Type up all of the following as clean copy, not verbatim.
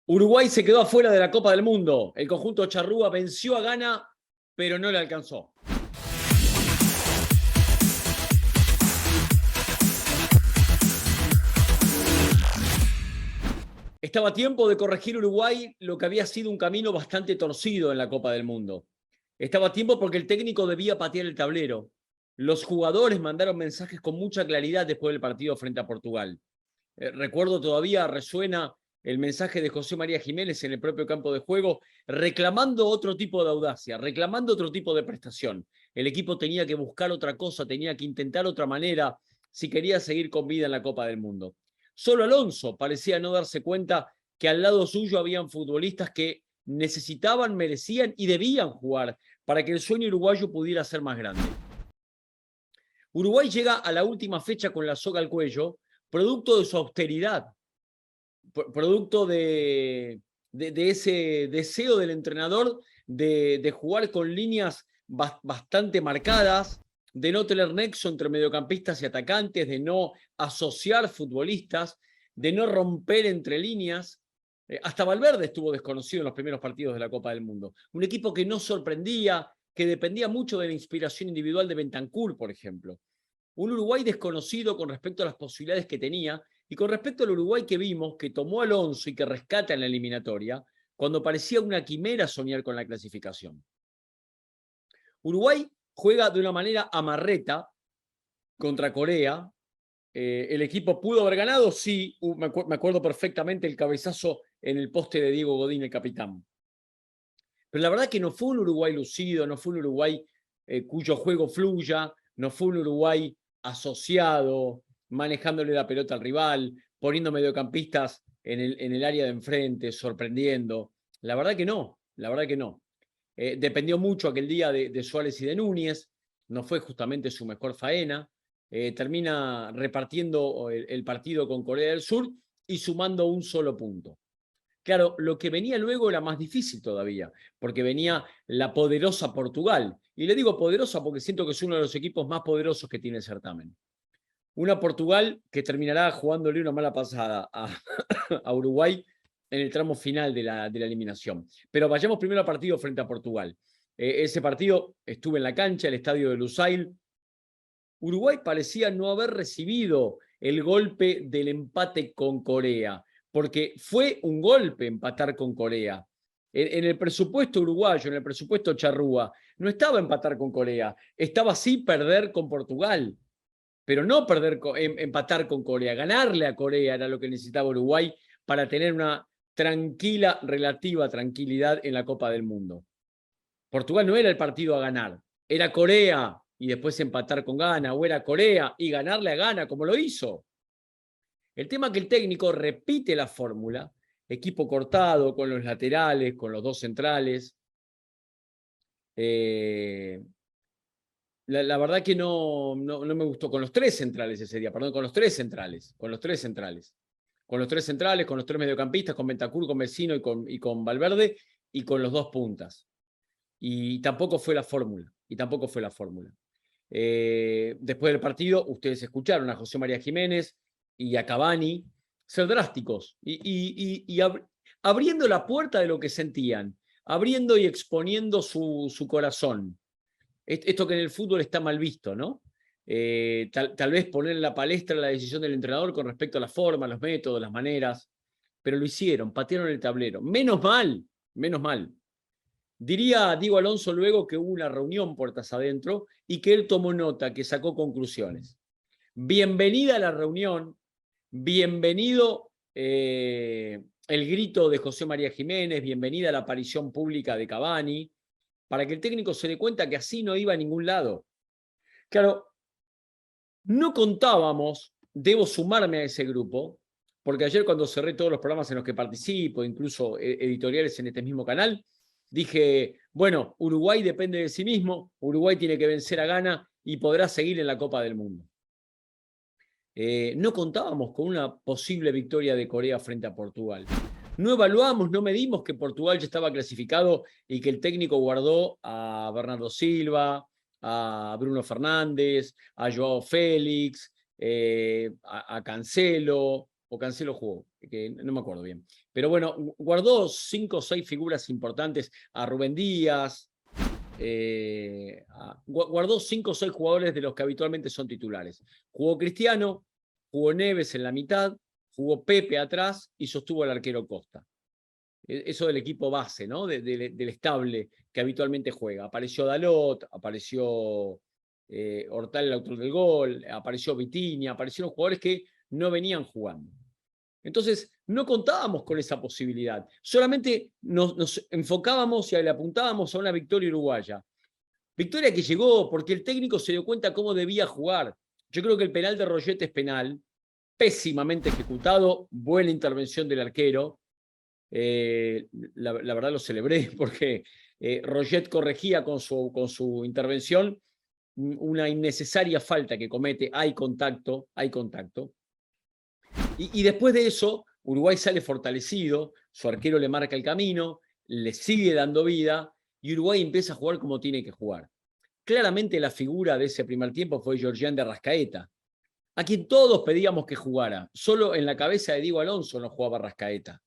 Uruguay se quedó afuera de la Copa del Mundo. El conjunto charrúa venció a Ghana, pero no le alcanzó. Estaba a tiempo de corregir Uruguay lo que había sido un camino bastante torcido en la Copa del Mundo. Estaba a tiempo porque el técnico debía patear el tablero. Los jugadores mandaron mensajes con mucha claridad después del partido frente a Portugal. Recuerdo todavía, resuena el mensaje de José María Jiménez en el propio campo de juego, reclamando otro tipo de audacia, reclamando otro tipo de prestación. El equipo tenía que buscar otra cosa, tenía que intentar otra manera si quería seguir con vida en la Copa del Mundo. Solo Alonso parecía no darse cuenta que al lado suyo habían futbolistas que necesitaban, merecían y debían jugar para que el sueño uruguayo pudiera ser más grande. Uruguay llega a la última fecha con la soga al cuello, producto de su austeridad, producto de ese deseo del entrenador de jugar con líneas bastante marcadas, de no tener nexo entre mediocampistas y atacantes, de no asociar futbolistas, de no romper entre líneas. Hasta Valverde estuvo desconocido en los primeros partidos de la Copa del Mundo. Un equipo que no sorprendía, que dependía mucho de la inspiración individual de Bentancur, por ejemplo. Un Uruguay desconocido con respecto a las posibilidades que tenía y con respecto al Uruguay que vimos, que tomó a Alonso y que rescata en la eliminatoria, cuando parecía una quimera soñar con la clasificación. Uruguay juega de una manera amarreta contra Corea. ¿El equipo pudo haber ganado? Sí, me acuerdo perfectamente el cabezazo en el poste de Diego Godín, el capitán. Pero la verdad que no fue un Uruguay lucido, no fue un Uruguay cuyo juego fluya, no fue un Uruguay asociado, manejándole la pelota al rival, poniendo mediocampistas en el área de enfrente, sorprendiendo. La verdad que no, la verdad que no. Dependió mucho aquel día de Suárez y de Núñez, no fue justamente su mejor faena. Termina repartiendo el partido con Corea del Sur y sumando un solo punto. Claro, lo que venía luego era más difícil todavía, porque venía la poderosa Portugal. Y le digo poderosa porque siento que es uno de los equipos más poderosos que tiene el certamen. Una Portugal que terminará jugándole una mala pasada a Uruguay en el tramo final de la eliminación. Pero vayamos primero al partido frente a Portugal. Ese partido estuve en la cancha, el estadio de Lusail. Uruguay parecía no haber recibido el golpe del empate con Corea, porque fue un golpe empatar con Corea. En el presupuesto uruguayo, en el presupuesto charrúa, no estaba empatar con Corea, estaba sí perder con Portugal, pero no empatar con Corea, ganarle a Corea era lo que necesitaba Uruguay para tener una relativa tranquilidad en la Copa del Mundo. Portugal no era el partido a ganar, era Corea y después empatar con Ghana, o era Corea y ganarle a Ghana como lo hizo. El tema es que el técnico repite la fórmula, equipo cortado, con los laterales, con los dos centrales. La verdad que no me gustó, con los tres centrales ese día, perdón, con los tres centrales, con los tres mediocampistas, con Bentancur, con Vecino y con Valverde, y con los dos puntas. Y tampoco fue la fórmula, después del partido, ustedes escucharon a José María Jiménez y a Cavani ser drásticos y abriendo la puerta de lo que sentían, abriendo y exponiendo su corazón. Esto que en el fútbol está mal visto, ¿no? Tal vez poner en la palestra la decisión del entrenador con respecto a la forma, los métodos, las maneras, pero lo hicieron, patearon el tablero. Menos mal, menos mal. Diría Diego Alonso luego que hubo una reunión puertas adentro y que él tomó nota, que sacó conclusiones. Bienvenida a la reunión, bienvenido el grito de José María Jiménez, bienvenida a la aparición pública de Cavani, para que el técnico se dé cuenta que así no iba a ningún lado. Claro, no contábamos, debo sumarme a ese grupo, porque ayer cuando cerré todos los programas en los que participo, incluso editoriales en este mismo canal, dije, bueno, Uruguay depende de sí mismo, Uruguay tiene que vencer a Ghana y podrá seguir en la Copa del Mundo. No contábamos con una posible victoria de Corea frente a Portugal. No evaluamos, no medimos que Portugal ya estaba clasificado y que el técnico guardó a Bernardo Silva, a Bruno Fernández, a Joao Félix, a Cancelo, o Cancelo jugó. que no me acuerdo bien. Pero bueno, guardó 5 o 6 figuras importantes, a Rubén Díaz, guardó 5 o 6 jugadores de los que habitualmente son titulares. Jugó Cristiano, jugó Neves en la mitad, jugó Pepe atrás y sostuvo al arquero Costa. Eso del equipo base, ¿no? Del estable que habitualmente juega. Apareció Dalot, apareció Hortal, el autor del gol, apareció Vitinha, aparecieron jugadores que no venían jugando. Entonces, no contábamos con esa posibilidad. Solamente nos enfocábamos y le apuntábamos a una victoria uruguaya. Victoria que llegó porque el técnico se dio cuenta cómo debía jugar. Yo creo que el penal de Roget es penal, pésimamente ejecutado, buena intervención del arquero. La verdad lo celebré porque Roget corregía con su intervención una innecesaria falta que comete. Hay contacto. Y después de eso, Uruguay sale fortalecido, su arquero le marca el camino, le sigue dando vida y Uruguay empieza a jugar como tiene que jugar. Claramente la figura de ese primer tiempo fue Georgián de Arrascaeta, a quien todos pedíamos que jugara. Solo en la cabeza de Diego Alonso no jugaba Arrascaeta.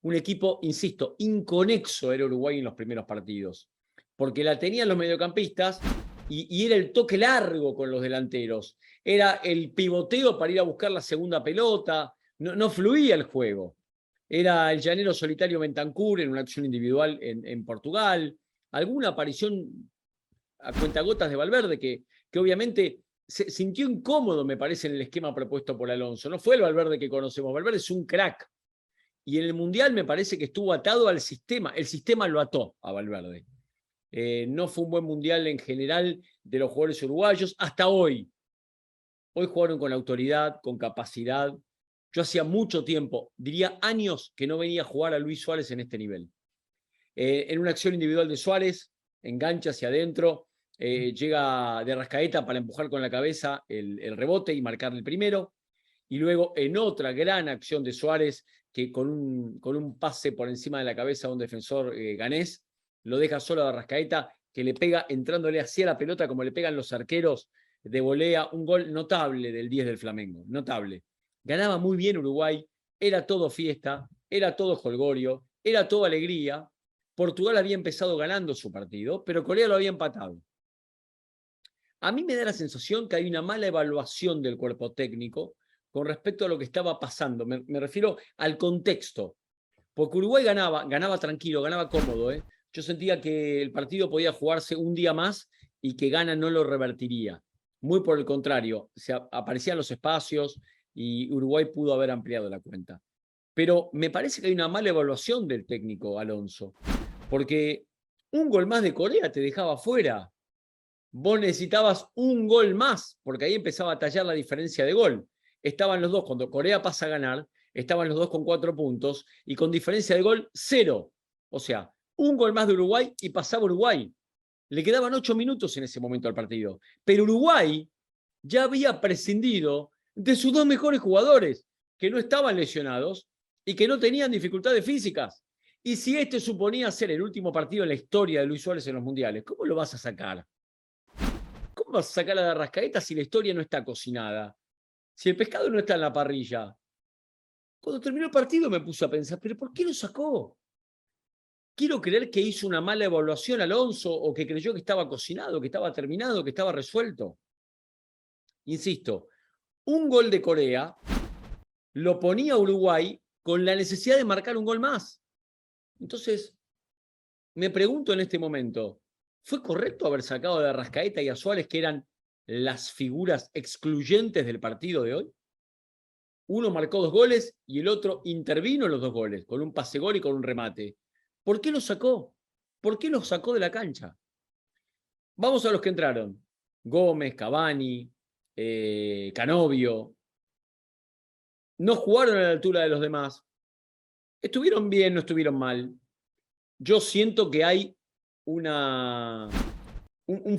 Un equipo, insisto, inconexo era Uruguay en los primeros partidos, porque la tenían los mediocampistas y era el toque largo con los delanteros. Era el pivoteo para ir a buscar la segunda pelota, no fluía el juego. Era el llanero solitario Bentancur en una acción individual en Portugal, alguna aparición a cuentagotas de Valverde que obviamente se sintió incómodo, me parece, en el esquema propuesto por Alonso. No fue el Valverde que conocemos, Valverde es un crack. Y en el Mundial me parece que estuvo atado al sistema, el sistema lo ató a Valverde. No fue un buen Mundial en general de los jugadores uruguayos hasta hoy. Hoy jugaron con autoridad, con capacidad. Yo hacía mucho tiempo, diría años, que no venía a jugar a Luis Suárez en este nivel. En una acción individual de Suárez, engancha hacia adentro, llega de Arrascaeta para empujar con la cabeza el rebote y marcar el primero. Y luego en otra gran acción de Suárez, que con un pase por encima de la cabeza a un defensor ganés, lo deja solo a Arrascaeta, que le pega entrándole hacia la pelota como le pegan los arqueros de volea, un gol notable del 10 del Flamengo, notable. Ganaba muy bien Uruguay, era todo fiesta, era todo jolgorio, era todo alegría. Portugal había empezado ganando su partido, pero Corea lo había empatado. A mí me da la sensación que hay una mala evaluación del cuerpo técnico con respecto a lo que estaba pasando. Me refiero al contexto. Porque Uruguay ganaba tranquilo, ganaba cómodo. Yo sentía que el partido podía jugarse un día más y que Ghana no lo revertiría. Muy por el contrario, aparecían los espacios y Uruguay pudo haber ampliado la cuenta. Pero me parece que hay una mala evaluación del técnico Alonso. Porque un gol más de Corea te dejaba fuera. Vos necesitabas un gol más, porque ahí empezaba a tallar la diferencia de gol. Estaban los dos, cuando Corea pasa a ganar, estaban los dos con 4 puntos y con diferencia de gol 0. O sea, un gol más de Uruguay y pasaba Uruguay. Le quedaban 8 minutos en ese momento al partido. Pero Uruguay ya había prescindido de sus 2 mejores jugadores, que no estaban lesionados y que no tenían dificultades físicas. Y si este suponía ser el último partido en la historia de Luis Suárez en los mundiales, ¿cómo lo vas a sacar? ¿Cómo vas a sacar a la Arrascaeta si la historia no está cocinada? Si el pescado no está en la parrilla. Cuando terminó el partido me puse a pensar, ¿pero por qué lo sacó? Quiero creer que hizo una mala evaluación Alonso o que creyó que estaba cocinado, que estaba terminado, que estaba resuelto. Insisto, un gol de Corea lo ponía a Uruguay con la necesidad de marcar un gol más. Entonces, me pregunto en este momento, ¿fue correcto haber sacado de Arrascaeta y a Suárez, que eran las figuras excluyentes del partido de hoy? Uno marcó 2 goles y el otro intervino en los 2 goles, con un pase gol y con un remate. ¿Por qué lo sacó? ¿Por qué lo sacó de la cancha? Vamos a los que entraron. Gómez, Cavani, Canovio. No jugaron a la altura de los demás. Estuvieron bien, no estuvieron mal. Yo siento que hay un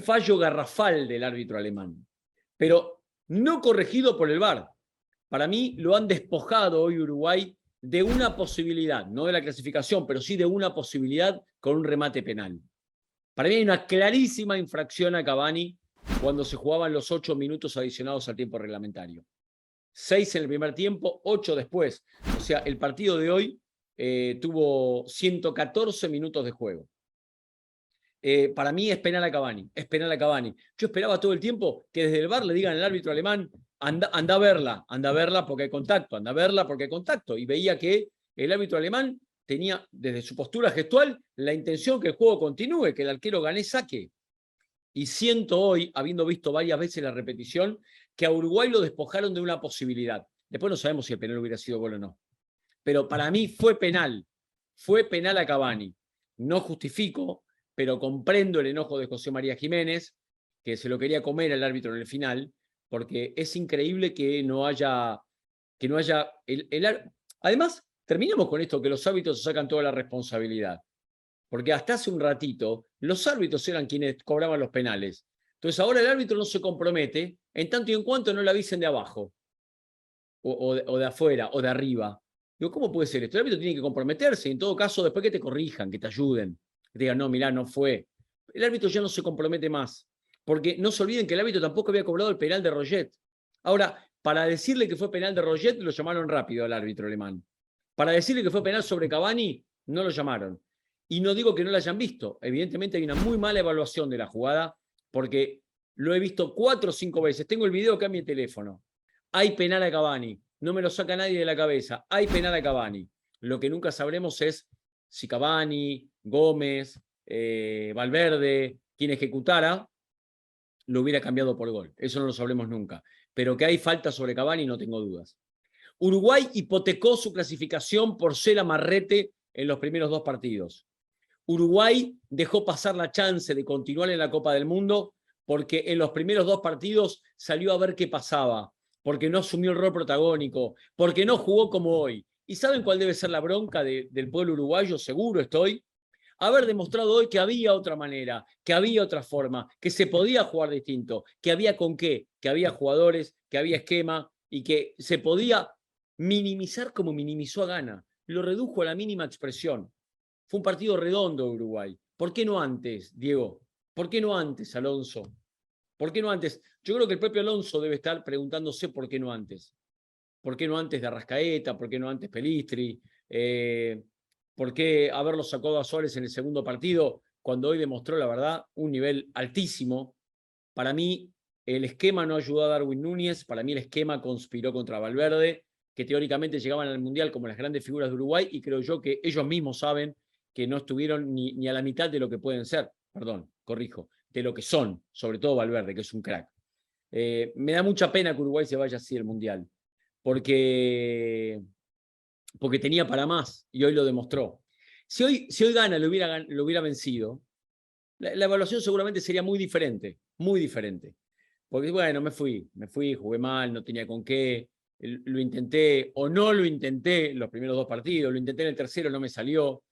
fallo garrafal del árbitro alemán, pero no corregido por el VAR. Para mí lo han despojado hoy Uruguay de una posibilidad, no de la clasificación, pero sí de una posibilidad con un remate penal. Para mí hay una clarísima infracción a Cavani cuando se jugaban los 8 minutos adicionados al tiempo reglamentario. 6 en el primer tiempo, 8 después. O sea, el partido de hoy tuvo 114 minutos de juego. Para mí es penal a Cavani, es penal a Cavani. Yo esperaba todo el tiempo que desde el VAR le digan al árbitro alemán, anda a verla porque hay contacto, anda a verla porque hay contacto. Y veía que el árbitro alemán tenía, desde su postura gestual, la intención que el juego continúe, que el arquero gane saque. Y siento hoy, habiendo visto varias veces la repetición, que a Uruguay lo despojaron de una posibilidad. Después no sabemos si el penal hubiera sido gol o no. Pero para mí fue penal a Cavani. No justifico, pero comprendo el enojo de José María Jiménez, que se lo quería comer al árbitro en el final, porque es increíble que no haya... Además, terminamos con esto, que los árbitros sacan toda la responsabilidad. Porque hasta hace un ratito, los árbitros eran quienes cobraban los penales. Entonces ahora el árbitro no se compromete en tanto y en cuanto no le avisen de abajo, o de afuera, o de arriba. Digo, ¿cómo puede ser esto? El árbitro tiene que comprometerse, en todo caso, después que te corrijan, que te ayuden, que te digan, no, mirá, no fue. El árbitro ya no se compromete más, porque no se olviden que el árbitro tampoco había cobrado el penal de Roget. Ahora, para decirle que fue penal de Roget, lo llamaron rápido al árbitro alemán. Para decirle que fue penal sobre Cavani, no lo llamaron. Y no digo que no la hayan visto. Evidentemente hay una muy mala evaluación de la jugada, porque lo he visto 4 o 5 veces. Tengo el video acá en mi teléfono. Hay penal a Cavani. No me lo saca nadie de la cabeza. Hay penal a Cavani. Lo que nunca sabremos es si Cavani, Gómez, Valverde, quien ejecutara, lo hubiera cambiado por gol. Eso no lo sabremos nunca. Pero que hay falta sobre Cavani, no tengo dudas. Uruguay hipotecó su clasificación por ser amarrete en los primeros 2 partidos. Uruguay dejó pasar la chance de continuar en la Copa del Mundo porque en los primeros 2 partidos salió a ver qué pasaba, porque no asumió el rol protagónico, porque no jugó como hoy. ¿Y saben cuál debe ser la bronca del pueblo uruguayo? Seguro estoy. Haber demostrado hoy que había otra manera, que había otra forma, que se podía jugar distinto, que había con qué, que había jugadores, que había esquema y que se podía minimizar como minimizó a Ghana. Lo redujo a la mínima expresión. Fue un partido redondo de Uruguay. ¿Por qué no antes, Diego? ¿Por qué no antes, Alonso? ¿Por qué no antes? Yo creo que el propio Alonso debe estar preguntándose por qué no antes. ¿Por qué no antes de Arrascaeta? ¿Por qué no antes Pelistri? ¿Por qué haberlo sacado a Suárez en el segundo partido cuando hoy demostró, la verdad, un nivel altísimo? Para mí, el esquema no ayudó a Darwin Núñez. Para mí, el esquema conspiró contra Valverde, que teóricamente llegaban al Mundial como las grandes figuras de Uruguay, y creo yo que ellos mismos saben que no estuvieron ni a la mitad de lo que pueden ser, perdón, corrijo, de lo que son, sobre todo Valverde, que es un crack. Me da mucha pena que Uruguay se vaya así al Mundial, porque tenía para más y hoy lo demostró. Si hoy Ghana lo hubiera vencido, la evaluación seguramente sería muy diferente, muy diferente. Porque bueno, me fui, jugué mal, no tenía con qué, lo intenté o no lo intenté los primeros 2 partidos, lo intenté en el tercero, no me salió.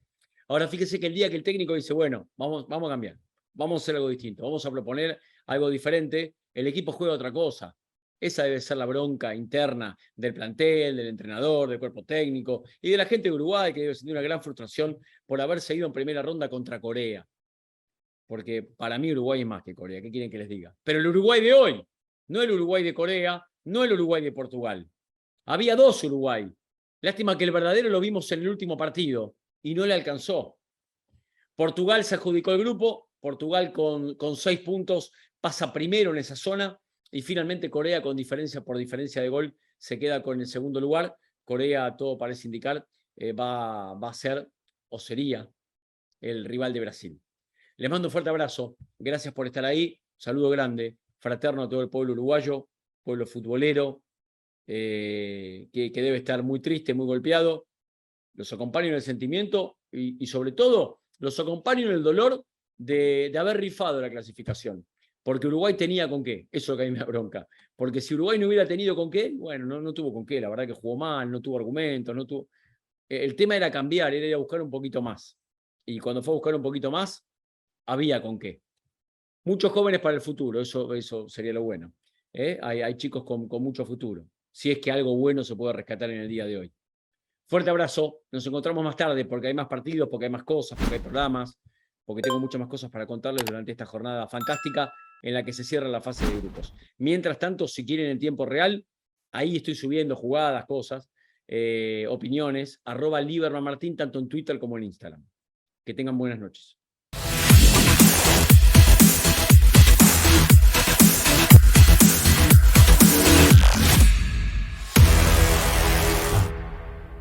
Ahora fíjese que el día que el técnico dice, bueno, vamos a cambiar, vamos a hacer algo distinto, vamos a proponer algo diferente, el equipo juega otra cosa. Esa debe ser la bronca interna del plantel, del entrenador, del cuerpo técnico y de la gente de Uruguay, que debe sentir una gran frustración por haberse ido en primera ronda contra Corea. Porque para mí Uruguay es más que Corea, ¿qué quieren que les diga? Pero el Uruguay de hoy, no el Uruguay de Corea, no el Uruguay de Portugal. Había 2 Uruguay. Lástima que el verdadero lo vimos en el último partido y no le alcanzó. Portugal se adjudicó el grupo, Portugal con 6 puntos pasa primero en esa zona y finalmente Corea por diferencia de gol se queda con el segundo lugar. Corea, todo parece indicar, va a ser o sería el rival de Brasil. Les mando un fuerte abrazo, gracias por estar ahí, saludo grande, fraterno a todo el pueblo uruguayo, pueblo futbolero, que debe estar muy triste, muy golpeado. Los acompaño en el sentimiento y sobre todo los acompaño en el dolor de haber rifado la clasificación. Porque Uruguay tenía con qué, eso es lo que a mí me da bronca. Porque si Uruguay no hubiera tenido con qué, bueno, no tuvo con qué, la verdad que jugó mal, no tuvo argumentos, no tuvo... El tema era cambiar, era ir a buscar un poquito más. Y cuando fue a buscar un poquito más, había con qué. Muchos jóvenes para el futuro, eso sería lo bueno. Hay chicos con mucho futuro. Si es que algo bueno se puede rescatar en el día de hoy. Fuerte abrazo, nos encontramos más tarde porque hay más partidos, porque hay más cosas, porque hay programas, porque tengo muchas más cosas para contarles durante esta jornada fantástica en la que se cierra la fase de grupos. Mientras tanto, si quieren en tiempo real, ahí estoy subiendo jugadas, cosas, opiniones, @Lieberman Martín, tanto en Twitter como en Instagram. Que tengan buenas noches.